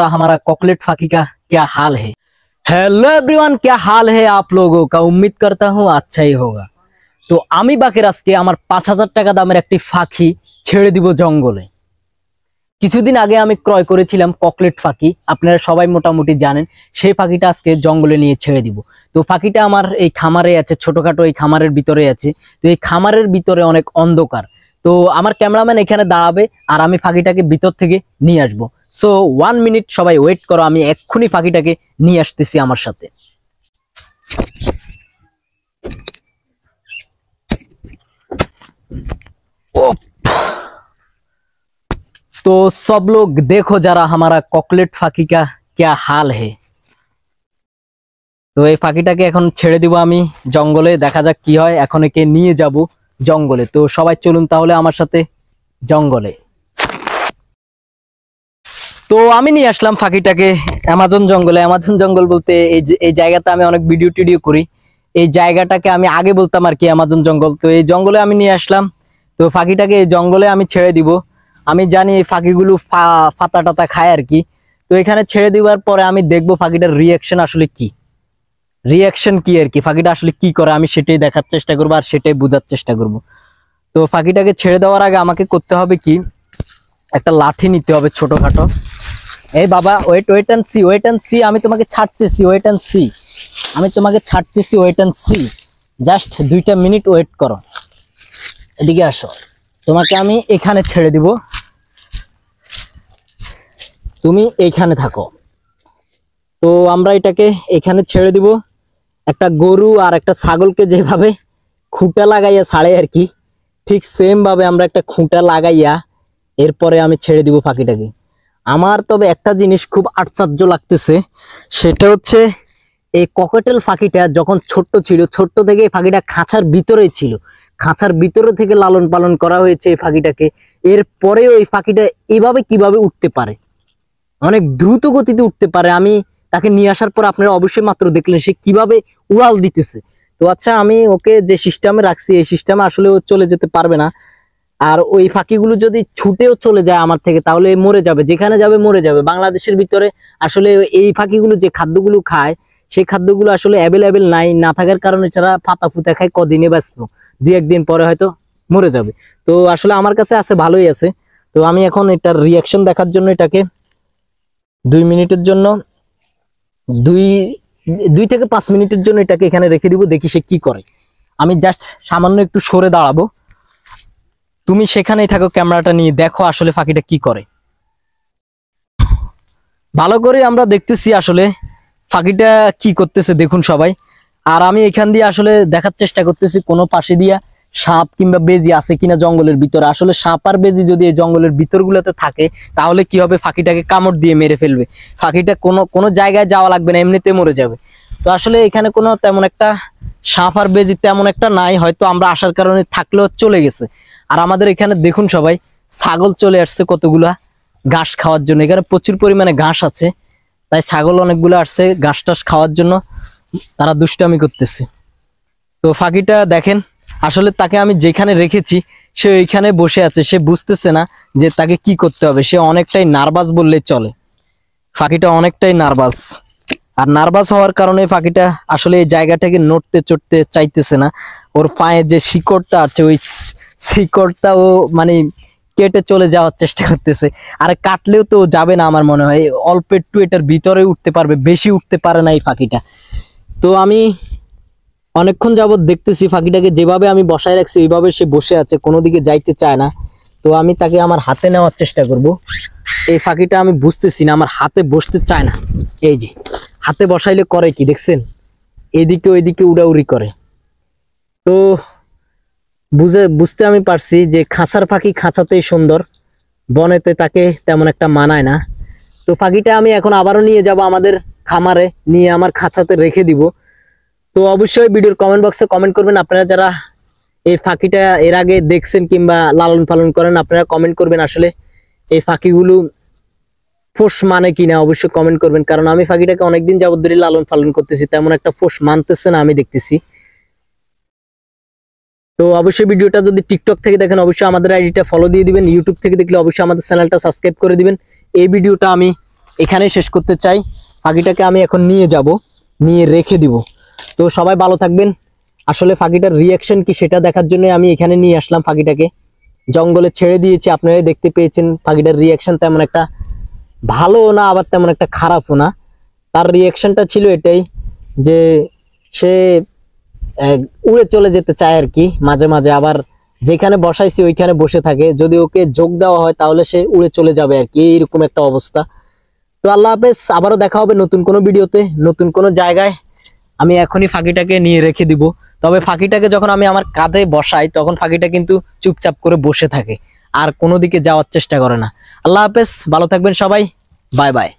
हमारा कॉकलेट फाकी का क्या हाल है। हेलो एवरीवन, क्या हाल है आप लोगों का। उम्मीद करता हूँ अच्छा ही होगा। তো আমি বাকের আজকে আমার ৫০০০ টাকা দামের একটি ফাঁকি ছেড়ে দিব জঙ্গলে। কিছুদিন আগে আমি ক্রয় করেছিলাম ককলেট ফাঁকি, আপনারা সবাই মোটামুটি জানেন। সেই ফাঁকিটা আজকে জঙ্গলে নিয়ে ছেড়ে দিব। তো ফাঁকিটা আমার এই খামারে আছে, ছোটখাটো এই খামারের ভিতরে আছে। তো এই খামারের ভিতরে অনেক অন্ধকার। তো আমার ক্যামেরাম্যান এখানে দাঁড়াবে আর আমি ফাঁকিটাকে ভিতর থেকে নিয়ে আসবো। সো 1 মিনিট সবাই ওয়েট করো, আমি এক্ষুনি ফাঁকিটাকে নিয়ে আসতেছি আমার সাথে। तो सब लोग देखो जरा हमारा कॉकलेट फाकी का क्या हाल है। তো এই ফাঁকিটাকে এখন ছেড়ে দিব আমি জঙ্গলে, দেখা যাক কি হয়। এখন একে নিয়ে যাব জঙ্গলে। তো সবাই চলুন তাহলে আমার সাথে জঙ্গলে। তো আমি নিয়ে আসলাম ফাঁকিটাকে অ্যামাজন জঙ্গলে। অ্যামাজন জঙ্গল বলতে এই জায়গাতে আমি অনেক ভিডিও টিডিও করি। এই জায়গাটাকে আমি আগে বলতাম আর কি অ্যামাজন জঙ্গল। তো এই জঙ্গলে আমি নিয়ে আসলাম। তো ফাঁকিটাকে এই জঙ্গলে আমি ছেড়ে দিব। আমি জানি এই ফাঁকিগুলো পাতা টাতা খায় আর কি। তো এখানে ছেড়ে দেওয়ার পরে আমি দেখবো ফাঁকিটার রিয়াকশন আসলে কি, আর কি ফাঁকিটা আসলে কি করে, আমি সেটাই দেখার চেষ্টা করবো আর সেটাই বোঝার চেষ্টা করব। তো ফাঁকিটাকে ছেড়ে দেওয়ার আগে আমাকে করতে হবে কি, একটা লাঠি নিতে হবে ছোটখাটো। এই বাবা ওয়েট অ্যান্ড সি, আমি তোমাকে ছাড়তেছি, ওয়েট অ্যান্ড সি, আমি তোমাকে ছাড়তেছি, ওয়েট অ্যান্ড সি। জাস্ট 2টা মিনিট ওয়েট করো, এদিকে আসো। তোমাকে আমি এখানে ছেড়ে দিব, তুমি এইখানে থাকো। তো আমরা এটাকে এখানে ছেড়ে দিব। একটা গরু আর একটা ছাগলকে যেভাবে খুঁটা লাগাইয়া ছাড়ে আর কি, ঠিক সেম ভাবে আমরা একটা খুঁটা লাগাইয়া এরপরে আমি ছেড়ে দিব ফাঁকিটাকে। আমার তবে একটা জিনিস খুব আশ্চর্য লাগতেছে, সেটা হচ্ছে এই ককটেল ফাঁকিটা যখন ছোট্ট ছিল, ছোট্ট থেকে এই ফাঁকিটা খাঁচার ভিতরেই ছিল। খাঁচার ভিতরে থেকে লালন পালন করা হয়েছে এই ফাঁকিটাকে। এরপরেও এই ফাঁকিটা এভাবে কিভাবে উঠতে পারে, অনেক দ্রুত গতিতে উঠতে পারে। আমি তাকে নিয়ে আসার পর আপনারা অবশ্যই মাত্র দেখলেন সে কিভাবে উড়াল দিতেছে। তো আচ্ছা, আমি ওকে যে সিস্টেমে রাখছি এই সিস্টেমে আসলে ও চলে যেতে পারবে না। আর ওই ফাঁকিগুলো যদি ছুটেও চলে যায় আমার থেকে তাহলে মরে যাবে, যেখানে যাবে মরে যাবে। বাংলাদেশের ভিতরে আসলে এই ফাঁকিগুলো যে খাদ্যগুলো খায় সেই খাদ্যগুলো আসলে অ্যাভেলেবেল নাই, না থাকার কারণে যারা পাতা ফুতা খায় কদিনে বাঁচবো, 2-1 দিন পরে হয়তো মরে যাবে। তো আসলে আমার কাছে আছে, ভালোই আছে। তো আমি এখন এটার রিয়াকশন দেখার জন্য এটাকে 2 মিনিটের জন্য 2 থেকে 5 মিনিটের জন্য এটাকে এখানে রেখে দিব, দেখি সে কি করে। আমি জাস্ট সামান্য একটু সরে দাঁড়াবো, তুমি সেখানেই থাকো, ক্যামেরাটা নিয়ে দেখো আসলে ফাঁকিটা কি করে। ভালো করে আমরা দেখতেছি আসলে ফাঁকিটা কি করতেছে, দেখুন সবাই। আর আমি এখান দিয়ে আসলে দেখার চেষ্টা করতেছি কোনো পাশে দিয়া সাপ কিংবা বেজি আছে কিনা জঙ্গলের ভিতরে। আসলে সাপ আর বেজি যদি এই জঙ্গলের ভিতরগুলোতে থাকে তাহলে কি হবে, ফাঁকিটাকে কামড় দিয়ে মেরে ফেলবে। ফাঁকিটা কোনো জায়গায় যাওয়া লাগবে না, এমনিতে মরে যাবে। তো আসলে এখানে কোনো তেমন একটা সাপ আর বেজি তেমন একটা নাই, হয়তো আমরা আসার কারণে থাকলেও চলে গেছে। আর আমাদের এখানে দেখুন সবাই, ছাগল চলে আসছে কতগুলা ঘাস খাওয়ার জন্য। এখানে প্রচুর পরিমাণে ঘাস আছে, তাই ছাগল অনেকগুলো আসছে ঘাস টাস খাওয়ার জন্য, তারা দুষ্টামি করতেছে। তো ফাঁকিটা দেখেন, আসলে তাকে আমি যেখানে রেখেছি সে ওইখানে বসে আছে, সে বুঝতেছে না যে তাকে কি করতে হবে। সে অনেকটাই নার্ভাস বললেই চলে, ফাঁকিটা অনেকটাই নার্ভাস। আর নার্ভাস হওয়ার কারণে ফাঁকিটা আসলে এই জায়গাটাকে নড়তে চড়তে চাইতেছে না। ওর পায়ে যে শিকড়টা আছে ওই শিকড়টা ও মানে কেটে চলে যাওয়ার চেষ্টা করতেছে। আর কাটলেও তো যাবে না আমার মনে হয়, অল্প একটু এটার ভিতরে উঠতে পারবে, বেশি উঠতে পারে না এই ফাঁকিটা। তো আমি অনেকক্ষণ যাবত দেখতেছি ফাঁকিটাকে, যেভাবে আমি বসায় রাখছি ওইভাবে সে বসে আছে, কোনো দিকে যাইতে চায় না। তো আমি তাকে আমার হাতে নেওয়ার চেষ্টা করব। এই ফাঁকিটা আমি বুঝতেছি না, আমার হাতে বসতে চায় না। এই যে হাতে বসাইলে করে কি দেখছেন, এদিকে ওইদিকে উড়াউড়ি করে। তো বুঝতে আমি পারছি যে খাঁচার পাখি খাঁচাতেই সুন্দর, বনেতে তাকে তেমন একটা মানায় না। তো পাখিটা আমি এখন আবারও নিয়ে যাব আমাদের খামারে, নিয়ে আমার খাঁচাতে রেখে দিব। তো অবশ্যই ভিডিওর কমেন্ট বক্সে কমেন্ট করবেন আপনারা যারা এই পাখিটা এর আগে দেখছেন কিংবা লালন পালন করেন, আপনারা কমেন্ট করবেন আসলে এই পাখিগুলো ফোস মানে কিনা, অবশ্যই কমেন্ট করবেন। কারণ আমি পাখিটাকে অনেকদিন যাবত ধরে লালন পালন করতেছি, তেমন একটা ফোস মানতেছে না আমি দেখতেছি। তো অবশ্যই ভিডিওটা যদি টিকটক থেকে দেখেন অবশ্যই আমাদের আইডিটা ফলো দিয়ে দিবেন, ইউটিউব থেকে দেখলে অবশ্যই আমাদের চ্যানেলটা সাবস্ক্রাইব করে দিবেন। এই ভিডিওটা আমি এখানেই শেষ করতে চাই। পাখিটাকে আমি এখন নিয়ে যাব, নিয়ে রেখে দিব। তো সবাই ভালো থাকবেন। আসলে পাখিটার রিয়াকশন কি সেটা দেখার জন্য আমি এখানে নিয়ে আসলাম পাখিটাকে। জঙ্গলে ছেড়ে দিয়েছি, আপনারাই দেখতে পেয়েছেন। পাখিটার রিয়াকশন তেমন একটা ভালো না, আবার তেমন একটা খারাপও না। তার রিয়াকশনটা ছিল এটাই যে সে উড়ে চলে যেতে চায় আর কি মাঝে মাঝে, আবার যেখানে বসাইছি ওইখানে বসে থাকে। যদি ওকে যোগ দেওয়া হয় তাহলে সে উড়ে চলে যাবে আর কি, এইরকম একটা অবস্থা। তো আল্লাহ হাফেজ, আবারও দেখা হবে নতুন কোনো ভিডিওতে, নতুন কোনো জায়গায়। আমি এখনই ফাঁকিটাকে নিয়ে রেখে দিব। তবে ফাঁকিটাকে যখন আমি আমার কাঁধে বসাই তখন ফাঁকিটা কিন্তু চুপচাপ করে বসে থাকে, আর কোনো দিকে যাওয়ার চেষ্টা করে না। আল্লাহ হাফেজ, ভালো থাকবেন সবাই, বাই বাই।